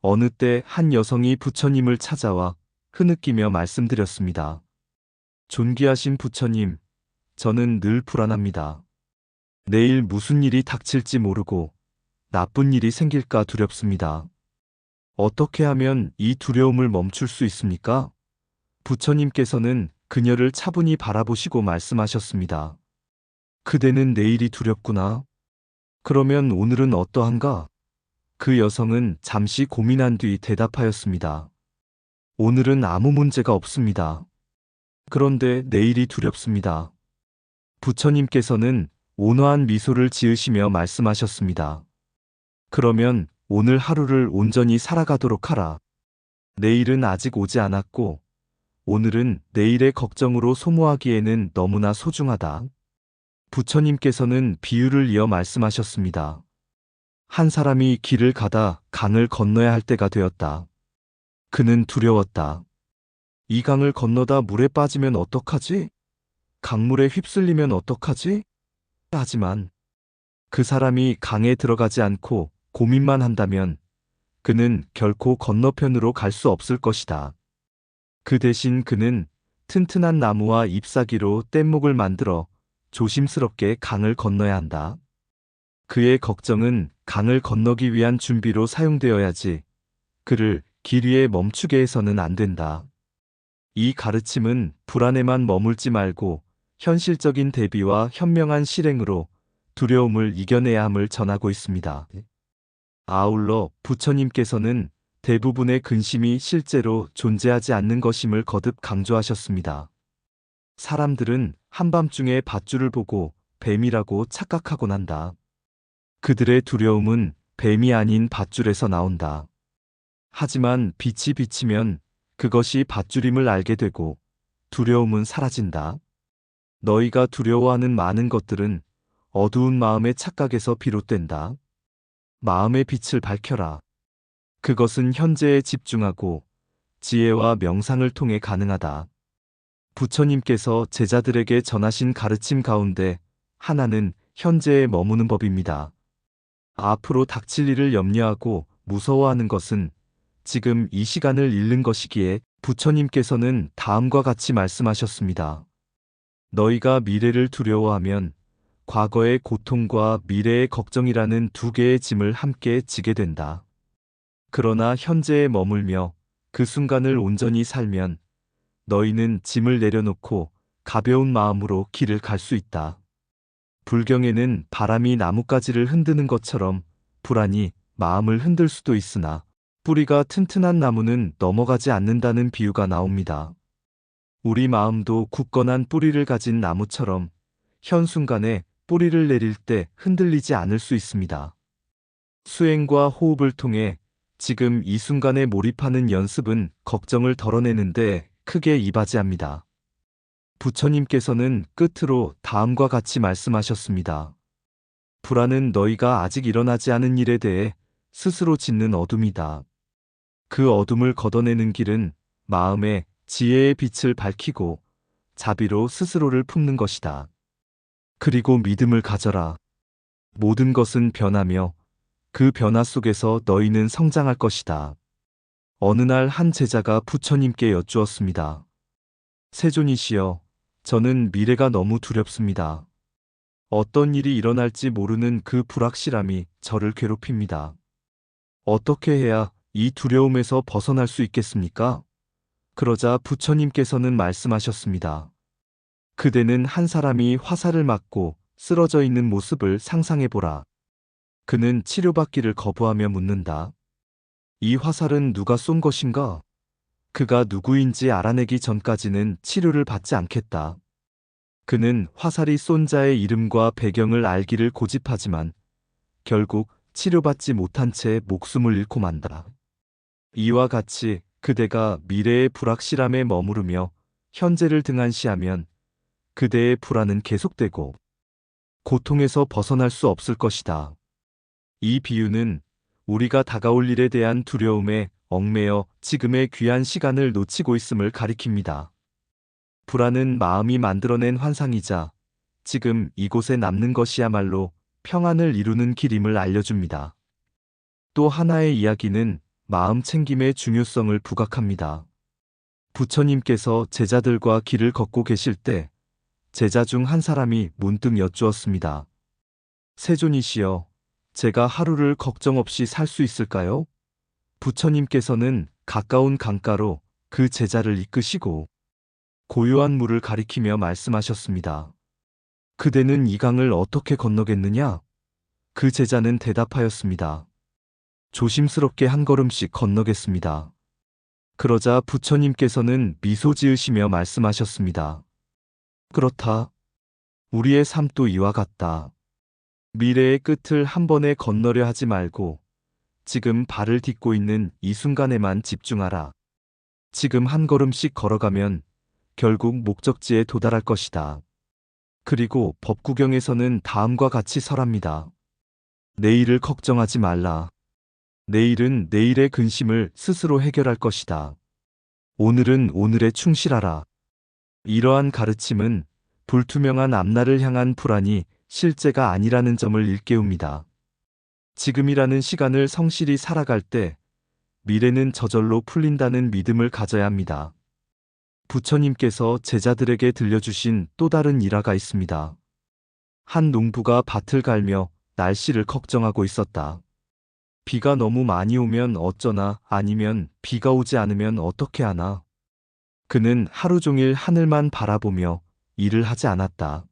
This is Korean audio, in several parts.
어느 때 한 여성이 부처님을 찾아와 흐느끼며 말씀드렸습니다. 존귀하신 부처님, 저는 늘 불안합니다. 내일 무슨 일이 닥칠지 모르고 나쁜 일이 생길까 두렵습니다. 어떻게 하면 이 두려움을 멈출 수 있습니까? 부처님께서는 그녀를 차분히 바라보시고 말씀하셨습니다. 그대는 내일이 두렵구나. 그러면 오늘은 어떠한가? 그 여성은 잠시 고민한 뒤 대답하였습니다. 오늘은 아무 문제가 없습니다. 그런데 내일이 두렵습니다. 부처님께서는 온화한 미소를 지으시며 말씀하셨습니다. 그러면 오늘 하루를 온전히 살아가도록 하라. 내일은 아직 오지 않았고, 오늘은 내일의 걱정으로 소모하기에는 너무나 소중하다. 부처님께서는 비유를 이어 말씀하셨습니다. 한 사람이 길을 가다 강을 건너야 할 때가 되었다. 그는 두려웠다. 이 강을 건너다 물에 빠지면 어떡하지? 강물에 휩쓸리면 어떡하지? 하지만 그 사람이 강에 들어가지 않고 고민만 한다면 그는 결코 건너편으로 갈 수 없을 것이다. 그 대신 그는 튼튼한 나무와 잎사귀로 뗏목을 만들어 조심스럽게 강을 건너야 한다. 그의 걱정은 강을 건너기 위한 준비로 사용되어야지 그를 길 위에 멈추게 해서는 안 된다. 이 가르침은 불안에만 머물지 말고 현실적인 대비와 현명한 실행으로 두려움을 이겨내야 함을 전하고 있습니다. 아울러 부처님께서는 대부분의 근심이 실제로 존재하지 않는 것임을 거듭 강조하셨습니다. 사람들은 한밤중에 밧줄을 보고 뱀이라고 착각하곤 한다. 그들의 두려움은 뱀이 아닌 밧줄에서 나온다. 하지만 빛이 비치면 그것이 밧줄임을 알게 되고 두려움은 사라진다. 너희가 두려워하는 많은 것들은 어두운 마음의 착각에서 비롯된다. 마음의 빛을 밝혀라. 그것은 현재에 집중하고 지혜와 명상을 통해 가능하다. 부처님께서 제자들에게 전하신 가르침 가운데 하나는 현재에 머무는 법입니다. 앞으로 닥칠 일을 염려하고 무서워하는 것은 지금 이 시간을 잃는 것이기에 부처님께서는 다음과 같이 말씀하셨습니다. 너희가 미래를 두려워하면 과거의 고통과 미래의 걱정이라는 두 개의 짐을 함께 지게 된다. 그러나 현재에 머물며 그 순간을 온전히 살면 너희는 짐을 내려놓고 가벼운 마음으로 길을 갈 수 있다. 불경에는 바람이 나뭇가지를 흔드는 것처럼 불안이 마음을 흔들 수도 있으나 뿌리가 튼튼한 나무는 넘어가지 않는다는 비유가 나옵니다. 우리 마음도 굳건한 뿌리를 가진 나무처럼 현 순간에 뿌리를 내릴 때 흔들리지 않을 수 있습니다. 수행과 호흡을 통해 지금 이 순간에 몰입하는 연습은 걱정을 덜어내는데 크게 이바지합니다. 부처님께서는 끝으로 다음과 같이 말씀하셨습니다. 불안은 너희가 아직 일어나지 않은 일에 대해 스스로 짓는 어둠이다. 그 어둠을 걷어내는 길은 마음에 지혜의 빛을 밝히고 자비로 스스로를 품는 것이다. 그리고 믿음을 가져라. 모든 것은 변하며 그 변화 속에서 너희는 성장할 것이다. 어느 날 한 제자가 부처님께 여쭈었습니다. 세존이시여, 저는 미래가 너무 두렵습니다. 어떤 일이 일어날지 모르는 그 불확실함이 저를 괴롭힙니다. 어떻게 해야 이 두려움에서 벗어날 수 있겠습니까? 그러자 부처님께서는 말씀하셨습니다. 그대는 한 사람이 화살을 맞고 쓰러져 있는 모습을 상상해보라. 그는 치료받기를 거부하며 묻는다. 이 화살은 누가 쏜 것인가? 그가 누구인지 알아내기 전까지는 치료를 받지 않겠다. 그는 화살이 쏜 자의 이름과 배경을 알기를 고집하지만 결국 치료받지 못한 채 목숨을 잃고 만다. 이와 같이 그대가 미래의 불확실함에 머무르며 현재를 등한시하면 그대의 불안은 계속되고 고통에서 벗어날 수 없을 것이다. 이 비유는 우리가 다가올 일에 대한 두려움에 얽매여 지금의 귀한 시간을 놓치고 있음을 가리킵니다. 불안은 마음이 만들어낸 환상이자 지금 이곳에 남는 것이야말로 평안을 이루는 길임을 알려줍니다. 또 하나의 이야기는 마음 챙김의 중요성을 부각합니다. 부처님께서 제자들과 길을 걷고 계실 때 제자 중 한 사람이 문득 여쭈었습니다. 세존이시여, 제가 하루를 걱정 없이 살 수 있을까요? 부처님께서는 가까운 강가로 그 제자를 이끄시고 고요한 물을 가리키며 말씀하셨습니다. 그대는 이 강을 어떻게 건너겠느냐? 그 제자는 대답하였습니다. 조심스럽게 한 걸음씩 건너겠습니다. 그러자 부처님께서는 미소 지으시며 말씀하셨습니다. 그렇다. 우리의 삶도 이와 같다. 미래의 끝을 한 번에 건너려 하지 말고 지금 발을 딛고 있는 이 순간에만 집중하라. 지금 한 걸음씩 걸어가면 결국 목적지에 도달할 것이다. 그리고 법구경에서는 다음과 같이 설합니다. 내일을 걱정하지 말라. 내일은 내일의 근심을 스스로 해결할 것이다. 오늘은 오늘에 충실하라. 이러한 가르침은 불투명한 앞날을 향한 불안이 실제가 아니라는 점을 일깨웁니다. 지금이라는 시간을 성실히 살아갈 때 미래는 저절로 풀린다는 믿음을 가져야 합니다. 부처님께서 제자들에게 들려주신 또 다른 일화가 있습니다. 한 농부가 밭을 갈며 날씨를 걱정하고 있었다. 비가 너무 많이 오면 어쩌나, 아니면 비가 오지 않으면 어떻게 하나. 그는 하루 종일 하늘만 바라보며 일을 하지 않았다.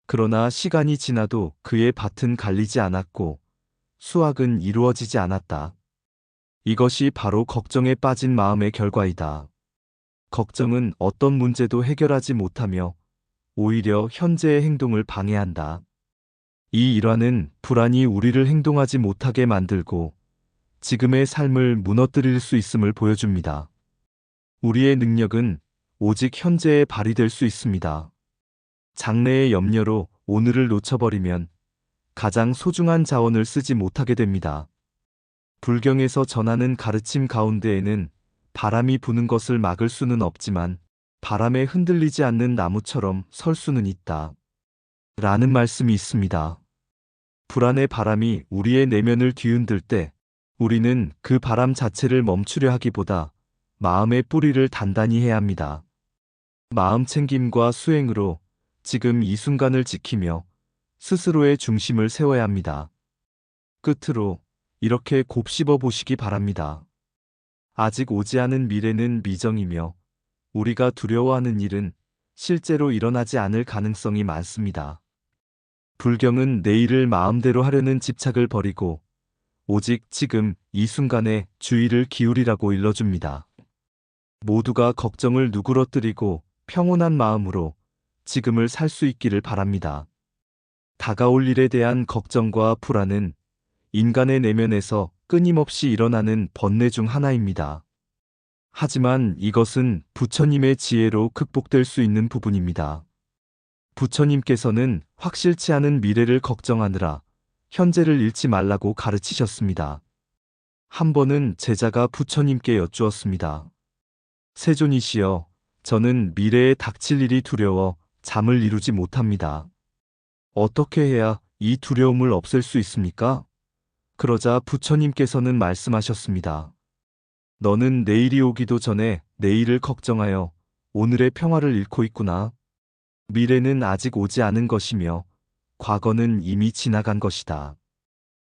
그러나 시간이 지나도 그의 밭은 갈리지 않았고 수확은 이루어지지 않았다. 이것이 바로 걱정에 빠진 마음의 결과이다. 걱정은 어떤 문제도 해결하지 못하며 오히려 현재의 행동을 방해한다. 이 일화는 불안이 우리를 행동하지 못하게 만들고 지금의 삶을 무너뜨릴 수 있음을 보여줍니다. 우리의 능력은 오직 현재에 발휘될 수 있습니다. 장래의 염려로 오늘을 놓쳐버리면 가장 소중한 자원을 쓰지 못하게 됩니다. 불경에서 전하는 가르침 가운데에는 바람이 부는 것을 막을 수는 없지만 바람에 흔들리지 않는 나무처럼 설 수는 있다. 라는 말씀이 있습니다. 불안의 바람이 우리의 내면을 뒤흔들 때 우리는 그 바람 자체를 멈추려 하기보다 마음의 뿌리를 단단히 해야 합니다. 마음 챙김과 수행으로 지금 이 순간을 지키며 스스로의 중심을 세워야 합니다. 끝으로 이렇게 곱씹어 보시기 바랍니다. 아직 오지 않은 미래는 미정이며 우리가 두려워하는 일은 실제로 일어나지 않을 가능성이 많습니다. 불경은 내일을 마음대로 하려는 집착을 버리고 오직 지금 이 순간에 주의를 기울이라고 일러줍니다. 모두가 걱정을 누그러뜨리고 평온한 마음으로 지금을 살 수 있기를 바랍니다. 다가올 일에 대한 걱정과 불안은 인간의 내면에서 끊임없이 일어나는 번뇌 중 하나입니다. 하지만 이것은 부처님의 지혜로 극복될 수 있는 부분입니다. 부처님께서는 확실치 않은 미래를 걱정하느라 현재를 잃지 말라고 가르치셨습니다. 한 번은 제자가 부처님께 여쭈었습니다. 세존이시여, 저는 미래에 닥칠 일이 두려워 잠을 이루지 못합니다. 어떻게 해야 이 두려움을 없앨 수 있습니까? 그러자 부처님께서는 말씀하셨습니다. 너는 내일이 오기도 전에 내일을 걱정하여 오늘의 평화를 잃고 있구나. 미래는 아직 오지 않은 것이며 과거는 이미 지나간 것이다.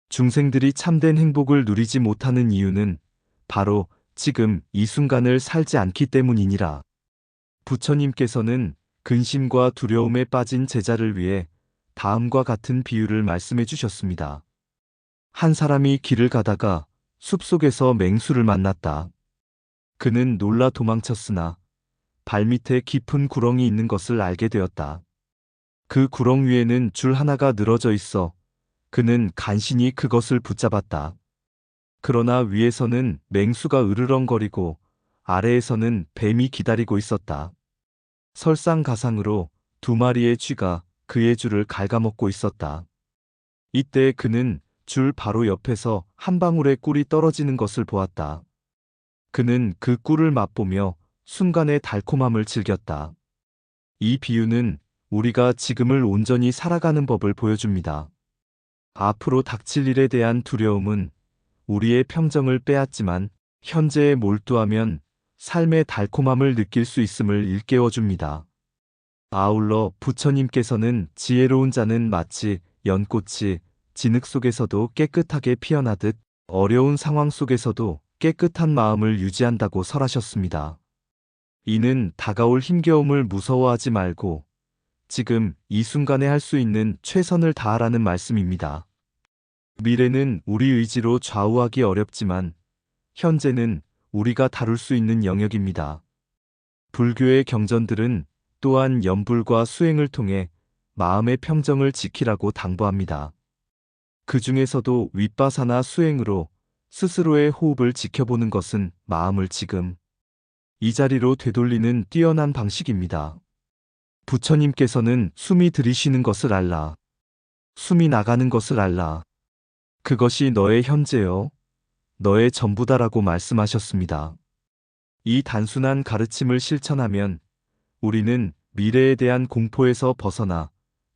중생들이 참된 행복을 누리지 못하는 이유는 바로 지금 이 순간을 살지 않기 때문이니라. 부처님께서는 근심과 두려움에 빠진 제자를 위해 다음과 같은 비유를 말씀해 주셨습니다. 한 사람이 길을 가다가 숲속에서 맹수를 만났다. 그는 놀라 도망쳤으나 발밑에 깊은 구렁이 있는 것을 알게 되었다. 그 구렁 위에는 줄 하나가 늘어져 있어 그는 간신히 그것을 붙잡았다. 그러나 위에서는 맹수가 으르렁거리고 아래에서는 뱀이 기다리고 있었다. 설상가상으로 두 마리의 쥐가 그의 줄을 갉아먹고 있었다. 이때 그는 줄 바로 옆에서 한 방울의 꿀이 떨어지는 것을 보았다. 그는 그 꿀을 맛보며 순간의 달콤함을 즐겼다. 이 비유는 우리가 지금을 온전히 살아가는 법을 보여줍니다. 앞으로 닥칠 일에 대한 두려움은 우리의 평정을 빼앗지만 현재에 몰두하면 삶의 달콤함을 느낄 수 있음을 일깨워줍니다. 아울러 부처님께서는 지혜로운 자는 마치 연꽃이 진흙 속에서도 깨끗하게 피어나듯 어려운 상황 속에서도 깨끗한 마음을 유지한다고 설하셨습니다. 이는 다가올 힘겨움을 무서워하지 말고 지금 이 순간에 할 수 있는 최선을 다하라는 말씀입니다. 미래는 우리 의지로 좌우하기 어렵지만 현재는 우리가 다룰 수 있는 영역입니다. 불교의 경전들은 또한 염불과 수행을 통해 마음의 평정을 지키라고 당부합니다. 그 중에서도 윗바사나 수행으로 스스로의 호흡을 지켜보는 것은 마음을 지금 이 자리로 되돌리는 뛰어난 방식입니다. 부처님께서는 숨이 들이쉬는 것을 알라. 숨이 나가는 것을 알라. 그것이 너의 현재요. 너의 전부다라고 말씀하셨습니다. 이 단순한 가르침을 실천하면 우리는 미래에 대한 공포에서 벗어나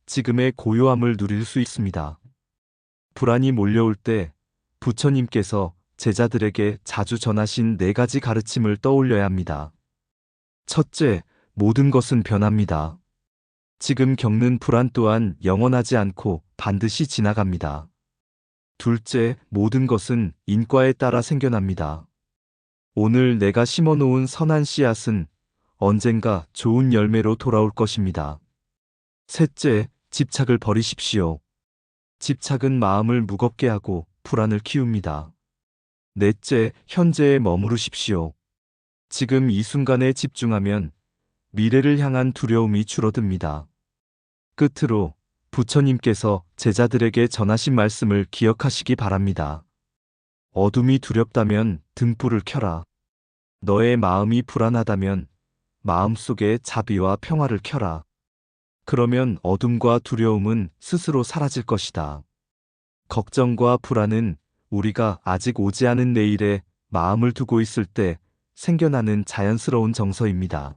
지금의 고요함을 누릴 수 있습니다. 불안이 몰려올 때 부처님께서 제자들에게 자주 전하신 4가지 가르침을 떠올려야 합니다. 첫째, 모든 것은 변합니다. 지금 겪는 불안 또한 영원하지 않고 반드시 지나갑니다. 둘째, 모든 것은 인과에 따라 생겨납니다. 오늘 내가 심어놓은 선한 씨앗은 언젠가 좋은 열매로 돌아올 것입니다. 셋째, 집착을 버리십시오. 집착은 마음을 무겁게 하고 불안을 키웁니다. 넷째, 현재에 머무르십시오. 지금 이 순간에 집중하면 미래를 향한 두려움이 줄어듭니다. 끝으로 부처님께서 제자들에게 전하신 말씀을 기억하시기 바랍니다. 어둠이 두렵다면 등불을 켜라. 너의 마음이 불안하다면 마음속에 자비와 평화를 켜라. 그러면 어둠과 두려움은 스스로 사라질 것이다. 걱정과 불안은 우리가 아직 오지 않은 내일에 마음을 두고 있을 때 생겨나는 자연스러운 정서입니다.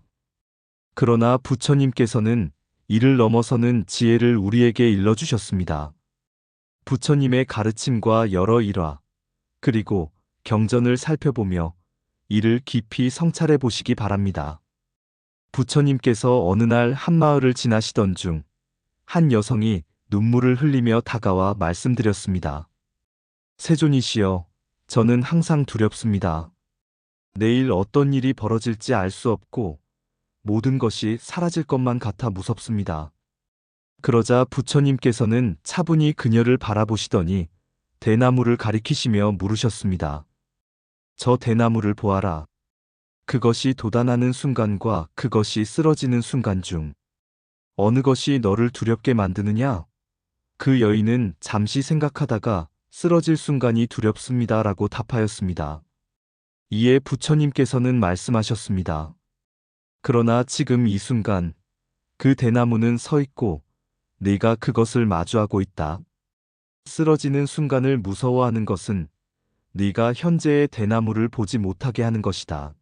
그러나 부처님께서는 이를 넘어서는 지혜를 우리에게 일러주셨습니다. 부처님의 가르침과 여러 일화, 그리고 경전을 살펴보며 이를 깊이 성찰해 보시기 바랍니다. 부처님께서 어느 날 한 마을을 지나시던 중 한 여성이 눈물을 흘리며 다가와 말씀드렸습니다. 세존이시여, 저는 항상 두렵습니다. 내일 어떤 일이 벌어질지 알 수 없고 모든 것이 사라질 것만 같아 무섭습니다. 그러자 부처님께서는 차분히 그녀를 바라보시더니 대나무를 가리키시며 물으셨습니다. 저 대나무를 보아라. 그것이 돋아나는 순간과 그것이 쓰러지는 순간 중 어느 것이 너를 두렵게 만드느냐? 그 여인은 잠시 생각하다가 쓰러질 순간이 두렵습니다 라고 답하였습니다. 이에 부처님께서는 말씀하셨습니다. 그러나 지금 이 순간 그 대나무는 서 있고 네가 그것을 마주하고 있다. 쓰러지는 순간을 무서워하는 것은 네가 현재의 대나무를 보지 못하게 하는 것이다.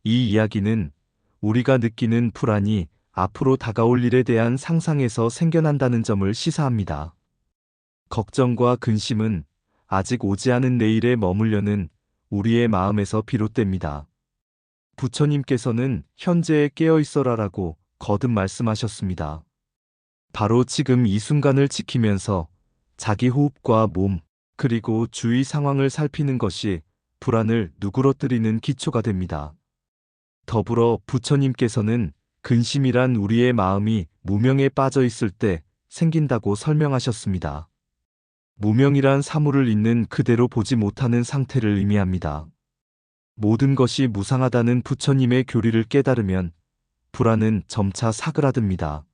이 이야기는 우리가 느끼는 불안이 앞으로 다가올 일에 대한 상상에서 생겨난다는 점을 시사합니다. 걱정과 근심은 아직 오지 않은 내일에 머물려는 우리의 마음에서 비롯됩니다. 부처님께서는 현재에 깨어 있어라라고 거듭 말씀하셨습니다. 바로 지금 이 순간을 지키면서 자기 호흡과 몸, 그리고 주위 상황을 살피는 것이 불안을 누그러뜨리는 기초가 됩니다. 더불어 부처님께서는 근심이란 우리의 마음이 무명에 빠져 있을 때 생긴다고 설명하셨습니다. 무명이란 사물을 있는 그대로 보지 못하는 상태를 의미합니다. 모든 것이 무상하다는 부처님의 교리를 깨달으면 불안은 점차 사그라듭니다.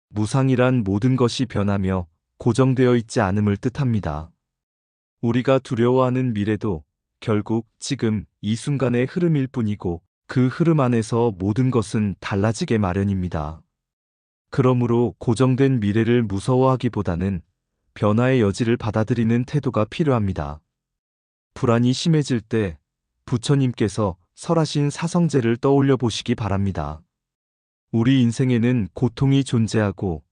무상이란 모든 것이 변하며 고정되어 있지 않음을 뜻합니다. 우리가 두려워하는 미래도 결국 지금 이 순간의 흐름일 뿐이고 그 흐름 안에서 모든 것은 달라지게 마련입니다. 그러므로 고정된 미래를 무서워하기보다는 변화의 여지를 받아들이는 태도가 필요합니다. 불안이 심해질 때 부처님께서 설하신 사성제를 떠올려 보시기 바랍니다. 우리 인생에는 고통이 존재하고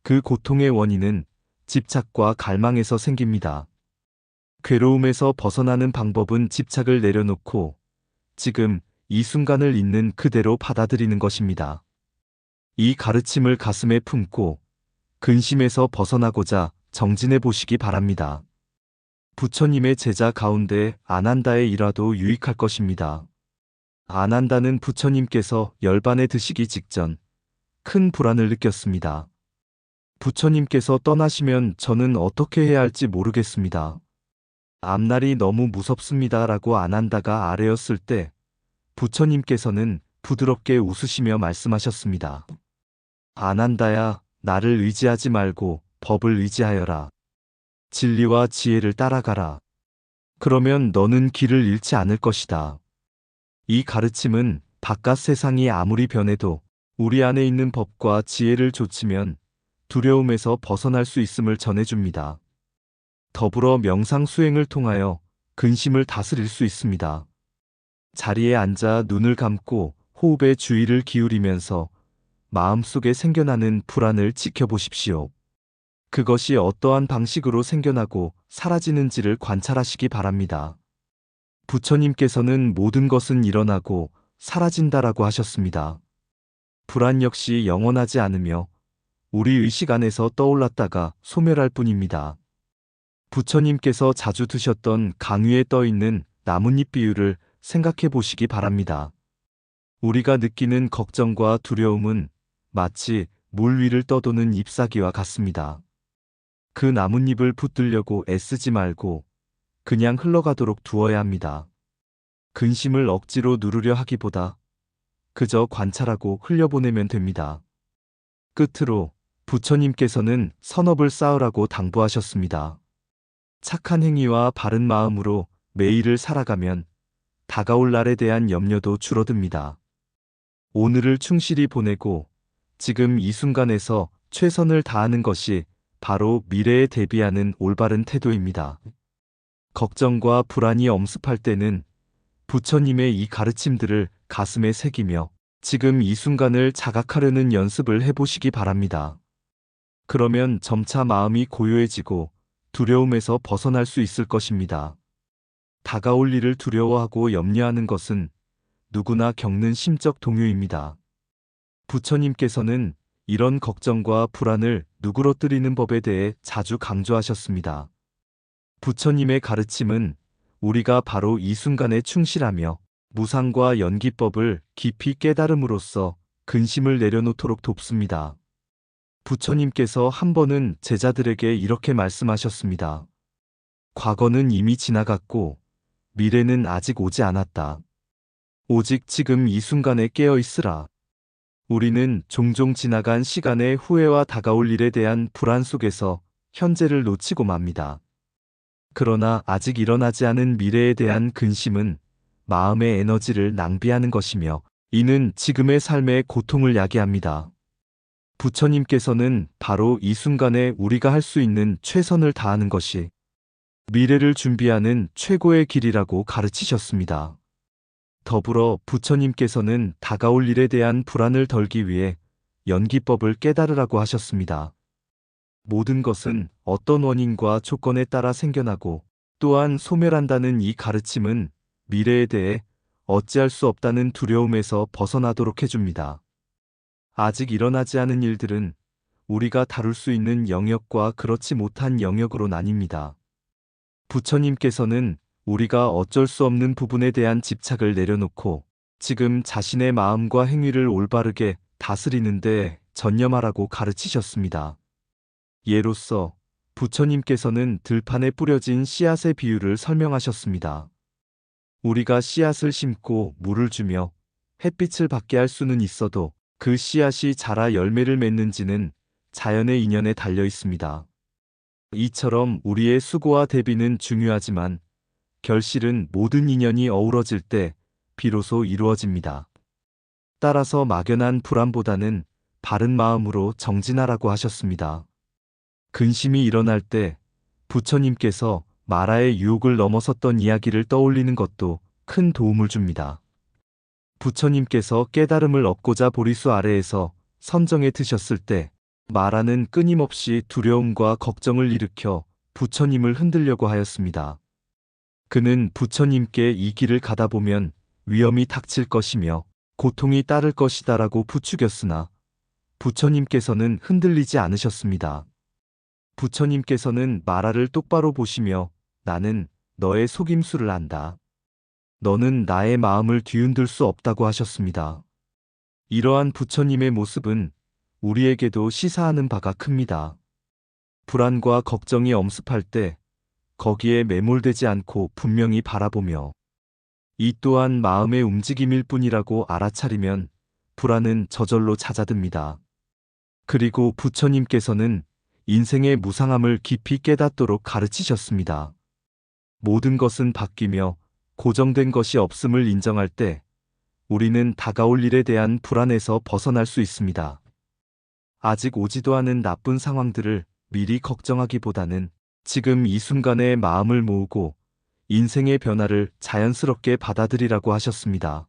그 고통의 원인은 집착과 갈망에서 생깁니다. 괴로움에서 벗어나는 방법은 집착을 내려놓고 지금 이 순간을 있는 그대로 받아들이는 것입니다. 이 가르침을 가슴에 품고 근심에서 벗어나고자 정진해 보시기 바랍니다. 부처님의 제자 가운데 아난다의 일화도 유익할 것입니다. 아난다는 부처님께서 열반에 드시기 직전 큰 불안을 느꼈습니다. 부처님께서 떠나시면 저는 어떻게 해야 할지 모르겠습니다. 앞날이 너무 무섭습니다. 라고 아난다가 아뢰었을 때 부처님께서는 부드럽게 웃으시며 말씀하셨습니다. 아난다야, 나를 의지하지 말고 법을 의지하여라. 진리와 지혜를 따라가라. 그러면 너는 길을 잃지 않을 것이다. 이 가르침은 바깥 세상이 아무리 변해도 우리 안에 있는 법과 지혜를 좇으면 두려움에서 벗어날 수 있음을 전해줍니다. 더불어 명상 수행을 통하여 근심을 다스릴 수 있습니다. 자리에 앉아 눈을 감고 호흡에 주의를 기울이면서 마음속에 생겨나는 불안을 지켜보십시오. 그것이 어떠한 방식으로 생겨나고 사라지는지를 관찰하시기 바랍니다. 부처님께서는 모든 것은 일어나고 사라진다라고 하셨습니다. 불안 역시 영원하지 않으며 우리 의식 안에서 떠올랐다가 소멸할 뿐입니다. 부처님께서 자주 드셨던 강 위에 떠있는 나뭇잎 비유를 생각해 보시기 바랍니다. 우리가 느끼는 걱정과 두려움은 마치 물 위를 떠도는 잎사귀와 같습니다. 그 나뭇잎을 붙들려고 애쓰지 말고 그냥 흘러가도록 두어야 합니다. 근심을 억지로 누르려 하기보다 그저 관찰하고 흘려보내면 됩니다. 끝으로 부처님께서는 선업을 쌓으라고 당부하셨습니다. 착한 행위와 바른 마음으로 매일을 살아가면 다가올 날에 대한 염려도 줄어듭니다. 오늘을 충실히 보내고 지금 이 순간에서 최선을 다하는 것이 바로 미래에 대비하는 올바른 태도입니다. 걱정과 불안이 엄습할 때는 부처님의 이 가르침들을 가슴에 새기며 지금 이 순간을 자각하려는 연습을 해보시기 바랍니다. 그러면 점차 마음이 고요해지고 두려움에서 벗어날 수 있을 것입니다. 다가올 일을 두려워하고 염려하는 것은 누구나 겪는 심적 동요입니다. 부처님께서는 이런 걱정과 불안을 누그러뜨리는 법에 대해 자주 강조하셨습니다. 부처님의 가르침은 우리가 바로 이 순간에 충실하며 무상과 연기법을 깊이 깨달음으로써 근심을 내려놓도록 돕습니다. 부처님께서 한 번은 제자들에게 이렇게 말씀하셨습니다. 과거는 이미 지나갔고 미래는 아직 오지 않았다. 오직 지금 이 순간에 깨어 있으라. 우리는 종종 지나간 시간의 후회와 다가올 일에 대한 불안 속에서 현재를 놓치고 맙니다. 그러나 아직 일어나지 않은 미래에 대한 근심은 마음의 에너지를 낭비하는 것이며 이는 지금의 삶의 고통을 야기합니다. 부처님께서는 바로 이 순간에 우리가 할 수 있는 최선을 다하는 것이 미래를 준비하는 최고의 길이라고 가르치셨습니다. 더불어 부처님께서는 다가올 일에 대한 불안을 덜기 위해 연기법을 깨달으라고 하셨습니다. 모든 것은 어떤 원인과 조건에 따라 생겨나고 또한 소멸한다는 이 가르침은 미래에 대해 어찌할 수 없다는 두려움에서 벗어나도록 해줍니다. 아직 일어나지 않은 일들은 우리가 다룰 수 있는 영역과 그렇지 못한 영역으로 나뉩니다. 부처님께서는 우리가 어쩔 수 없는 부분에 대한 집착을 내려놓고 지금 자신의 마음과 행위를 올바르게 다스리는 데 전념하라고 가르치셨습니다. 예로서 부처님께서는 들판에 뿌려진 씨앗의 비유를 설명하셨습니다. 우리가 씨앗을 심고 물을 주며 햇빛을 받게 할 수는 있어도 그 씨앗이 자라 열매를 맺는지는 자연의 인연에 달려 있습니다. 이처럼 우리의 수고와 대비는 중요하지만 결실은 모든 인연이 어우러질 때 비로소 이루어집니다. 따라서 막연한 불안보다는 바른 마음으로 정진하라고 하셨습니다. 근심이 일어날 때 부처님께서 마라의 유혹을 넘어섰던 이야기를 떠올리는 것도 큰 도움을 줍니다. 부처님께서 깨달음을 얻고자 보리수 아래에서 선정에 드셨을 때 마라는 끊임없이 두려움과 걱정을 일으켜 부처님을 흔들려고 하였습니다. 그는 부처님께 이 길을 가다 보면 위험이 닥칠 것이며 고통이 따를 것이다라고 부추겼으나 부처님께서는 흔들리지 않으셨습니다. 부처님께서는 마라를 똑바로 보시며 나는 너의 속임수를 안다. 너는 나의 마음을 뒤흔들 수 없다고 하셨습니다. 이러한 부처님의 모습은 우리에게도 시사하는 바가 큽니다. 불안과 걱정이 엄습할 때 거기에 매몰되지 않고 분명히 바라보며 이 또한 마음의 움직임일 뿐이라고 알아차리면 불안은 저절로 잦아듭니다. 그리고 부처님께서는 인생의 무상함을 깊이 깨닫도록 가르치셨습니다. 모든 것은 바뀌며 고정된 것이 없음을 인정할 때 우리는 다가올 일에 대한 불안에서 벗어날 수 있습니다. 아직 오지도 않은 나쁜 상황들을 미리 걱정하기보다는 지금 이 순간에 마음을 모으고 인생의 변화를 자연스럽게 받아들이라고 하셨습니다.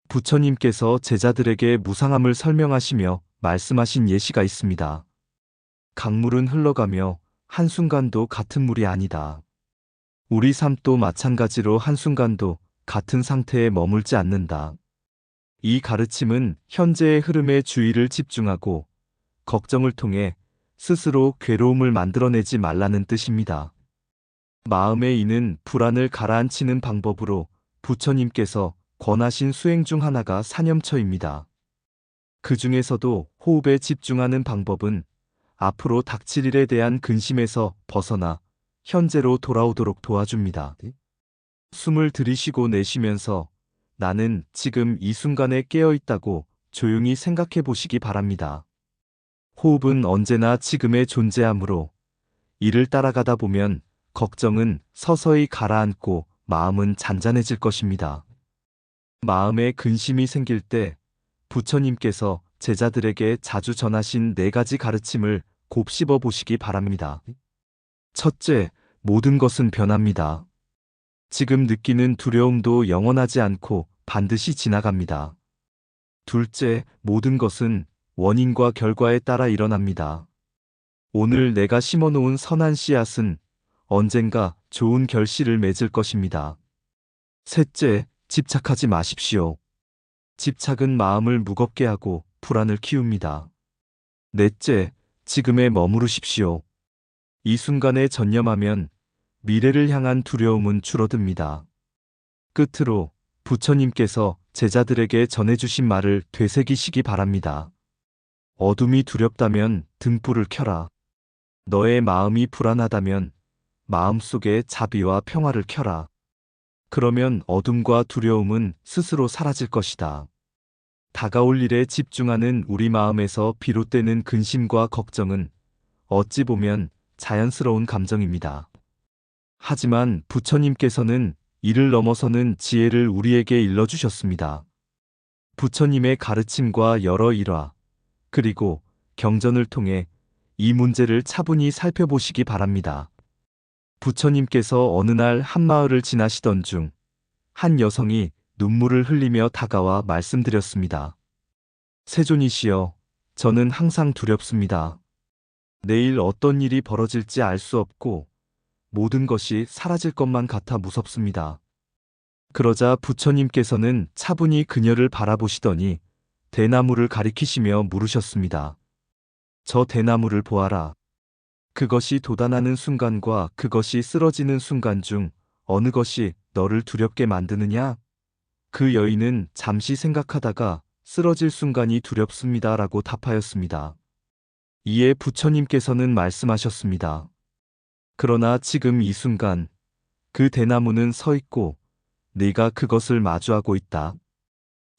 부처님께서 제자들에게 무상함을 설명하시며 말씀하신 예시가 있습니다. 강물은 흘러가며 한순간도 같은 물이 아니다. 우리 삶도 마찬가지로 한순간도 같은 상태에 머물지 않는다. 이 가르침은 현재의 흐름에 주의를 집중하고 걱정을 통해 스스로 괴로움을 만들어내지 말라는 뜻입니다. 마음에 있는 불안을 가라앉히는 방법으로 부처님께서 권하신 수행 중 하나가 사념처입니다. 그 중에서도 호흡에 집중하는 방법은 앞으로 닥칠 일에 대한 근심에서 벗어나 현재로 돌아오도록 도와줍니다. 숨을 들이쉬고 내쉬면서 나는 지금 이 순간에 깨어 있다고 조용히 생각해 보시기 바랍니다. 호흡은 언제나 지금에 존재하므로 이를 따라가다 보면 걱정은 서서히 가라앉고 마음은 잔잔해질 것입니다. 마음에 근심이 생길 때 부처님께서 제자들에게 자주 전하신 4가지 가르침을 곱씹어 보시기 바랍니다. 첫째, 모든 것은 변합니다. 지금 느끼는 두려움도 영원하지 않고 반드시 지나갑니다. 둘째, 모든 것은 원인과 결과에 따라 일어납니다. 오늘 내가 심어놓은 선한 씨앗은 언젠가 좋은 결실을 맺을 것입니다. 셋째, 집착하지 마십시오. 집착은 마음을 무겁게 하고 불안을 키웁니다. 넷째, 지금에 머무르십시오. 이 순간에 전념하면 미래를 향한 두려움은 줄어듭니다. 끝으로 부처님께서 제자들에게 전해주신 말을 되새기시기 바랍니다. 어둠이 두렵다면 등불을 켜라. 너의 마음이 불안하다면 마음속에 자비와 평화를 켜라. 그러면 어둠과 두려움은 스스로 사라질 것이다. 다가올 일에 집중하는 우리 마음에서 비롯되는 근심과 걱정은 어찌 보면 자연스러운 감정입니다. 하지만 부처님께서는 이를 넘어서는 지혜를 우리에게 일러주셨습니다. 부처님의 가르침과 여러 일화, 그리고 경전을 통해 이 문제를 차분히 살펴보시기 바랍니다. 부처님께서 어느 날 한 마을을 지나시던 중 한 여성이 눈물을 흘리며 다가와 말씀드렸습니다. 세존이시여, 저는 항상 두렵습니다. 내일 어떤 일이 벌어질지 알 수 없고 모든 것이 사라질 것만 같아 무섭습니다. 그러자 부처님께서는 차분히 그녀를 바라보시더니 대나무를 가리키시며 물으셨습니다. 저 대나무를 보아라. 그것이 돋아나는 순간과 그것이 쓰러지는 순간 중 어느 것이 너를 두렵게 만드느냐? 그 여인은 잠시 생각하다가 쓰러질 순간이 두렵습니다 라고 답하였습니다. 이에 부처님께서는 말씀하셨습니다. 그러나 지금 이 순간 그 대나무는 서 있고 네가 그것을 마주하고 있다.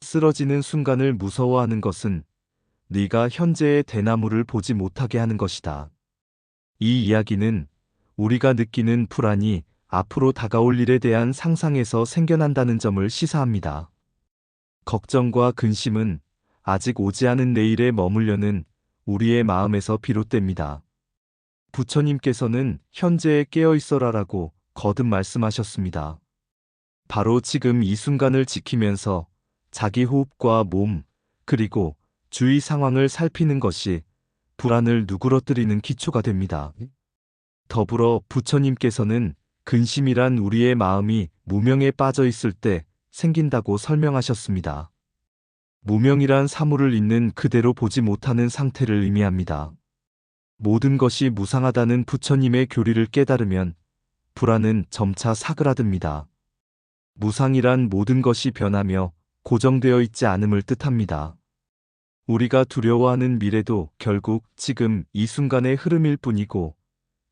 쓰러지는 순간을 무서워하는 것은 네가 현재의 대나무를 보지 못하게 하는 것이다. 이 이야기는 우리가 느끼는 불안이 앞으로 다가올 일에 대한 상상에서 생겨난다는 점을 시사합니다. 걱정과 근심은 아직 오지 않은 내일에 머물려는 우리의 마음에서 비롯됩니다. 부처님께서는 현재에 깨어 있어라라고 거듭 말씀하셨습니다. 바로 지금 이 순간을 지키면서 자기 호흡과 몸, 그리고 주위 상황을 살피는 것이 불안을 누그러뜨리는 기초가 됩니다. 더불어 부처님께서는 근심이란 우리의 마음이 무명에 빠져 있을 때 생긴다고 설명하셨습니다. 무명이란 사물을 있는 그대로 보지 못하는 상태를 의미합니다. 모든 것이 무상하다는 부처님의 교리를 깨달으면 불안은 점차 사그라듭니다. 무상이란 모든 것이 변하며 고정되어 있지 않음을 뜻합니다. 우리가 두려워하는 미래도 결국 지금 이 순간의 흐름일 뿐이고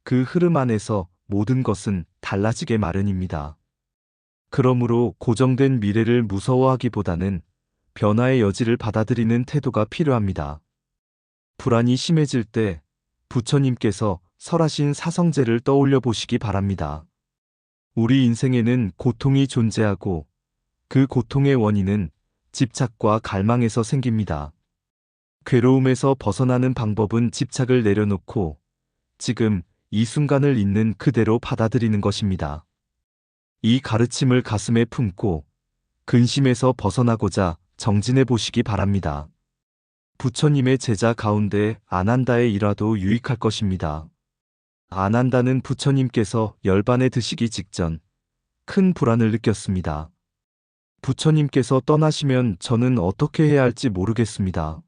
그 흐름 안에서 모든 것은 달라지게 마련입니다. 그러므로 고정된 미래를 무서워하기보다는 변화의 여지를 받아들이는 태도가 필요합니다. 불안이 심해질 때 부처님께서 설하신 사성제를 떠올려 보시기 바랍니다. 우리 인생에는 고통이 존재하고 그 고통의 원인은 집착과 갈망에서 생깁니다. 괴로움에서 벗어나는 방법은 집착을 내려놓고 지금 이 순간을 있는 그대로 받아들이는 것입니다. 이 가르침을 가슴에 품고 근심에서 벗어나고자 정진해 보시기 바랍니다. 부처님의 제자 가운데 아난다의 일화도 유익할 것입니다. 아난다는 부처님께서 열반에 드시기 직전 큰 불안을 느꼈습니다. 부처님께서 떠나시면 저는 어떻게 해야 할지 모르겠습니다.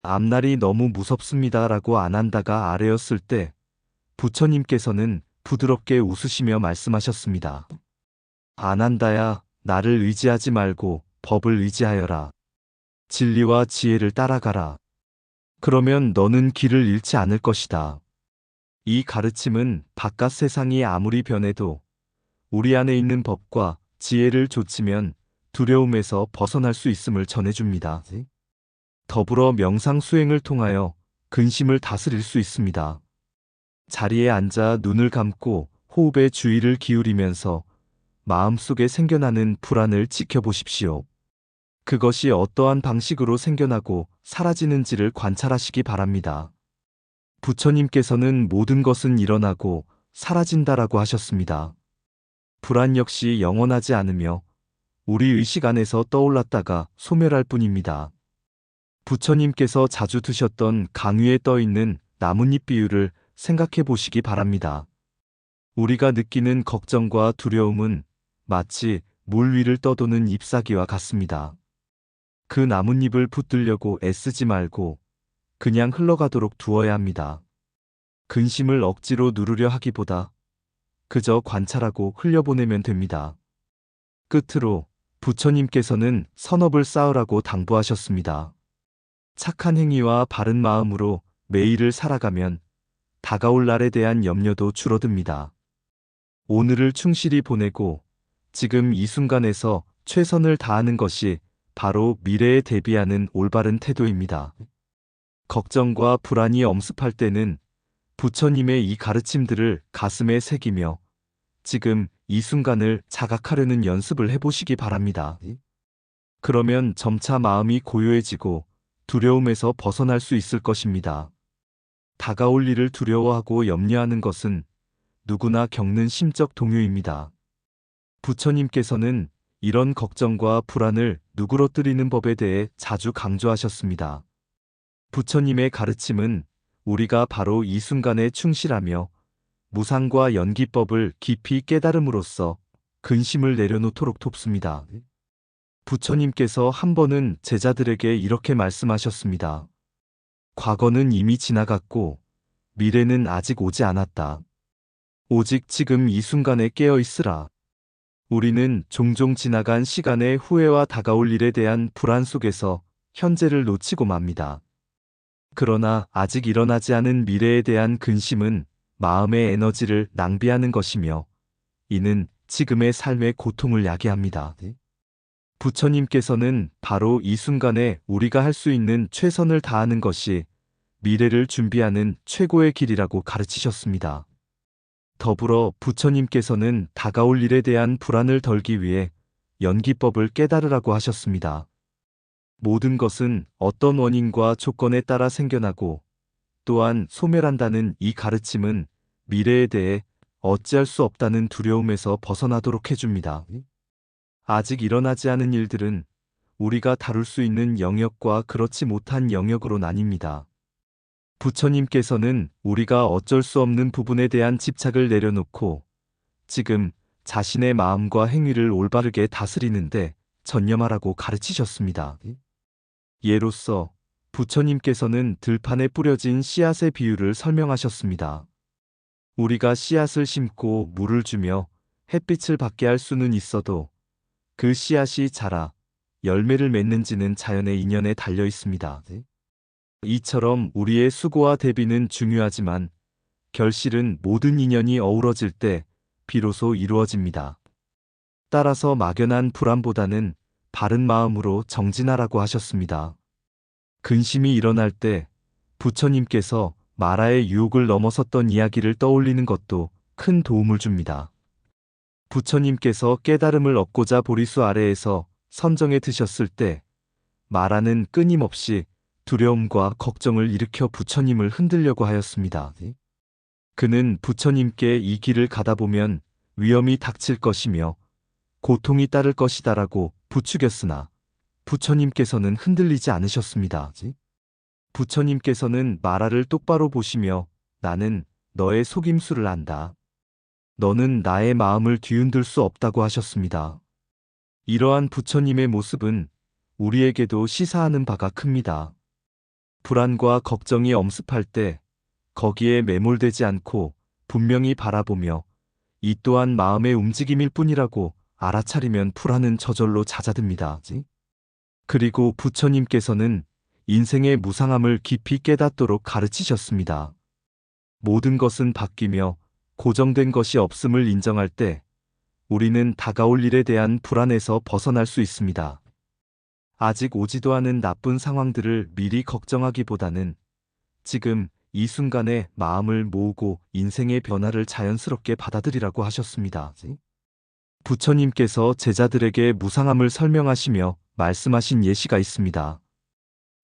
앞날이 너무 무섭습니다. 라고 아난다가 아뢰었을 때 부처님께서는 부드럽게 웃으시며 말씀하셨습니다. 아난다야, 나를 의지하지 말고 법을 의지하여라. 진리와 지혜를 따라가라. 그러면 너는 길을 잃지 않을 것이다. 이 가르침은 바깥 세상이 아무리 변해도 우리 안에 있는 법과 지혜를 좇으면 두려움에서 벗어날 수 있음을 전해줍니다. 더불어 명상 수행을 통하여 근심을 다스릴 수 있습니다. 자리에 앉아 눈을 감고 호흡에 주의를 기울이면서 마음속에 생겨나는 불안을 지켜보십시오. 그것이 어떠한 방식으로 생겨나고 사라지는지를 관찰하시기 바랍니다. 부처님께서는 모든 것은 일어나고 사라진다라고 하셨습니다. 불안 역시 영원하지 않으며 우리 의식 안에서 떠올랐다가 소멸할 뿐입니다. 부처님께서 자주 드셨던 강 위에 떠 있는 나뭇잎 비유를 생각해 보시기 바랍니다. 우리가 느끼는 걱정과 두려움은 마치 물 위를 떠도는 잎사귀와 같습니다. 그 나뭇잎을 붙들려고 애쓰지 말고 그냥 흘러가도록 두어야 합니다. 근심을 억지로 누르려 하기보다 그저 관찰하고 흘려보내면 됩니다. 끝으로 부처님께서는 선업을 쌓으라고 당부하셨습니다. 착한 행위와 바른 마음으로 매일을 살아가면 다가올 날에 대한 염려도 줄어듭니다. 오늘을 충실히 보내고 지금 이 순간에서 최선을 다하는 것이 바로 미래에 대비하는 올바른 태도입니다. 걱정과 불안이 엄습할 때는 부처님의 이 가르침들을 가슴에 새기며 지금 이 순간을 자각하려는 연습을 해보시기 바랍니다. 그러면 점차 마음이 고요해지고 두려움에서 벗어날 수 있을 것입니다. 다가올 일을 두려워하고 염려하는 것은 누구나 겪는 심적 동요입니다. 부처님께서는 이런 걱정과 불안을 누그러뜨리는 법에 대해 자주 강조하셨습니다. 부처님의 가르침은 우리가 바로 이 순간에 충실하며 무상과 연기법을 깊이 깨달음으로써 근심을 내려놓도록 돕습니다. 부처님께서 한 번은 제자들에게 이렇게 말씀하셨습니다. 과거는 이미 지나갔고 미래는 아직 오지 않았다. 오직 지금 이 순간에 깨어 있으라. 우리는 종종 지나간 시간의 후회와 다가올 일에 대한 불안 속에서 현재를 놓치고 맙니다. 그러나 아직 일어나지 않은 미래에 대한 근심은 마음의 에너지를 낭비하는 것이며 이는 지금의 삶의 고통을 야기합니다. 부처님께서는 바로 이 순간에 우리가 할 수 있는 최선을 다하는 것이 미래를 준비하는 최고의 길이라고 가르치셨습니다. 더불어 부처님께서는 다가올 일에 대한 불안을 덜기 위해 연기법을 깨달으라고 하셨습니다. 모든 것은 어떤 원인과 조건에 따라 생겨나고 또한 소멸한다는 이 가르침은 미래에 대해 어찌할 수 없다는 두려움에서 벗어나도록 해줍니다. 아직 일어나지 않은 일들은 우리가 다룰 수 있는 영역과 그렇지 못한 영역으로 나뉩니다. 부처님께서는 우리가 어쩔 수 없는 부분에 대한 집착을 내려놓고 지금 자신의 마음과 행위를 올바르게 다스리는데 전념하라고 가르치셨습니다. 예로서 부처님께서는 들판에 뿌려진 씨앗의 비유를 설명하셨습니다. 우리가 씨앗을 심고 물을 주며 햇빛을 받게 할 수는 있어도 그 씨앗이 자라 열매를 맺는지는 자연의 인연에 달려 있습니다. 이처럼 우리의 수고와 대비는 중요하지만 결실은 모든 인연이 어우러질 때 비로소 이루어집니다. 따라서 막연한 불안보다는 바른 마음으로 정진하라고 하셨습니다. 근심이 일어날 때 부처님께서 마라의 유혹을 넘어섰던 이야기를 떠올리는 것도 큰 도움을 줍니다. 부처님께서 깨달음을 얻고자 보리수 아래에서 선정에 드셨을 때 마라는 끊임없이 두려움과 걱정을 일으켜 부처님을 흔들려고 하였습니다. 그는 부처님께 이 길을 가다 보면 위험이 닥칠 것이며 고통이 따를 것이다라고 부추겼으나 부처님께서는 흔들리지 않으셨습니다. 부처님께서는 마라를 똑바로 보시며 나는 너의 속임수를 안다. 너는 나의 마음을 뒤흔들 수 없다고 하셨습니다. 이러한 부처님의 모습은 우리에게도 시사하는 바가 큽니다. 불안과 걱정이 엄습할 때 거기에 매몰되지 않고 분명히 바라보며 이 또한 마음의 움직임일 뿐이라고 알아차리면 불안은 저절로 잦아듭니다. 그리고 부처님께서는 인생의 무상함을 깊이 깨닫도록 가르치셨습니다. 모든 것은 바뀌며 고정된 것이 없음을 인정할 때 우리는 다가올 일에 대한 불안에서 벗어날 수 있습니다. 아직 오지도 않은 나쁜 상황들을 미리 걱정하기보다는 지금 이 순간에 마음을 모으고 인생의 변화를 자연스럽게 받아들이라고 하셨습니다. 부처님께서 제자들에게 무상함을 설명하시며 말씀하신 예시가 있습니다.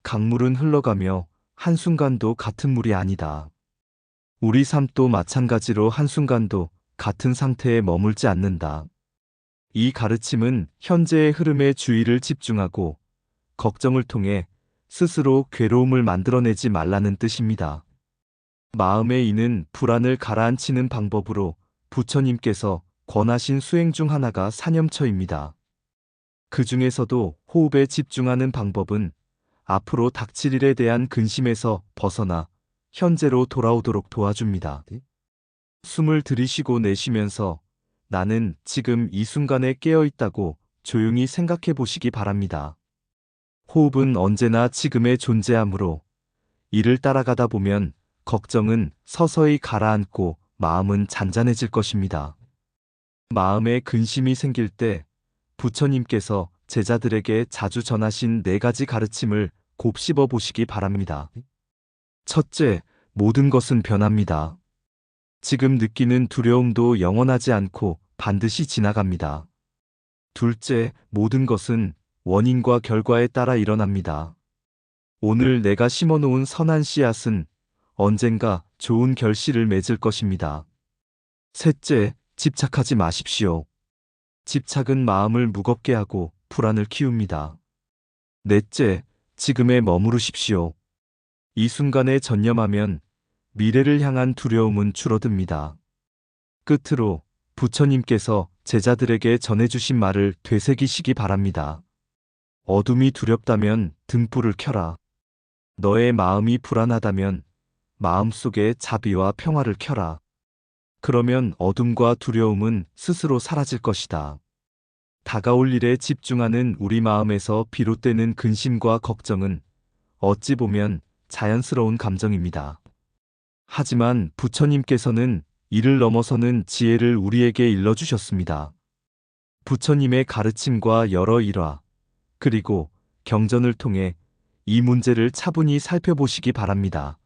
강물은 흘러가며 한순간도 같은 물이 아니다. 우리 삶도 마찬가지로 한순간도 같은 상태에 머물지 않는다. 이 가르침은 현재의 흐름에 주의를 집중하고 걱정을 통해 스스로 괴로움을 만들어내지 말라는 뜻입니다. 마음에 있는 불안을 가라앉히는 방법으로 부처님께서 권하신 수행 중 하나가 사념처입니다. 그 중에서도 호흡에 집중하는 방법은 앞으로 닥칠 일에 대한 근심에서 벗어나 현재로 돌아오도록 도와줍니다. 숨을 들이쉬고 내쉬면서 나는 지금 이 순간에 깨어 있다고 조용히 생각해 보시기 바랍니다. 호흡은 언제나 지금에 존재하므로 이를 따라가다 보면 걱정은 서서히 가라앉고 마음은 잔잔해질 것입니다. 마음에 근심이 생길 때 부처님께서 제자들에게 자주 전하신 4가지 가르침을 곱씹어 보시기 바랍니다. 첫째, 모든 것은 변합니다. 지금 느끼는 두려움도 영원하지 않고 반드시 지나갑니다. 둘째, 모든 것은 원인과 결과에 따라 일어납니다. 오늘 내가 심어놓은 선한 씨앗은 언젠가 좋은 결실을 맺을 것입니다. 셋째, 집착하지 마십시오. 집착은 마음을 무겁게 하고 불안을 키웁니다. 넷째, 지금에 머무르십시오. 이 순간에 전념하면 미래를 향한 두려움은 줄어듭니다. 끝으로 부처님께서 제자들에게 전해주신 말을 되새기시기 바랍니다. 어둠이 두렵다면 등불을 켜라. 너의 마음이 불안하다면 마음속에 자비와 평화를 켜라. 그러면 어둠과 두려움은 스스로 사라질 것이다. 다가올 일에 집중하는 우리 마음에서 비롯되는 근심과 걱정은 어찌 보면 자연스러운 감정입니다. 하지만 부처님께서는 이를 넘어서는 지혜를 우리에게 일러주셨습니다. 부처님의 가르침과 여러 일화, 그리고 경전을 통해 이 문제를 차분히 살펴보시기 바랍니다.